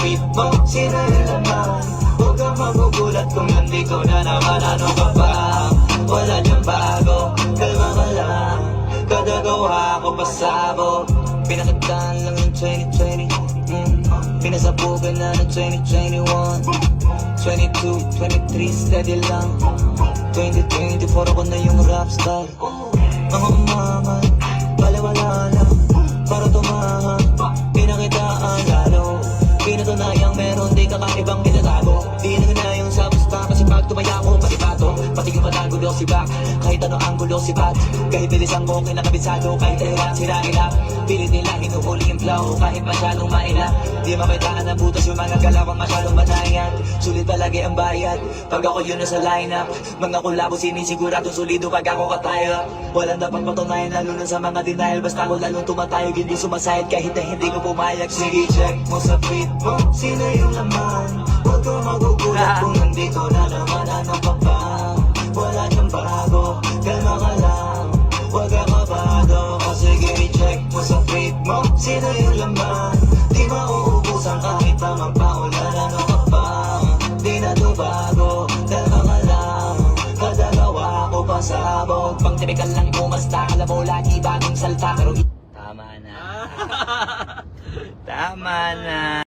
feet mo, sino yung laman? Huwag kang magugulat kung nandito na naman. Ano ka pa? Wala diyang bago, kalma ka lang. Kada gawa ko pasabog, pinakagdaan lang ng 2020. Pinasabugan na ng 2021, 22, 23, steady lang. 2024 ako na yung rapstar. Mga umaman, baliwala lang, para tumahan, pinakitaan lalo. Pinatunayang meron di kakaibang pinatago. Di na yung sa basta, kasi pag tumaya ko patibato. Patigil pa ng gulo si back, kahit ano ang gulo si bat. Kahit bilisan ko kinakabisado, kahit hirap sila. Pilit nila hinuhuli yung flow, kahit masyadong maila. Di makitaan ang butas yung mga galawang masyadong matayan. Sulit palagi ang bayad, pag ako yun na sa lineup. Mga kulabo sinisigurado solido pag ako kataya. Walang dapat patunayan lalo na sa mga denial. Basta ako lalong tumatayog, hindi sumasayad kahit na hindi ko pumayag. Sige, check mo sa feed mo, sino yung laman? Huwag kang magugulat kung nandito na naman. Ano pa ba? Wala niyang bago, kalma ka lang, huwag kang kabado. Sige, check mo sa feed mo, sino yung laman? Di mauubusan kahit tamang paulan. Ano ka pa? Di na to bago, kalma ka lang. Kada gawa ko pasabog, pang tipikal lang umasta. Alam mo lagi bagong salta, pero tama na. Tama na.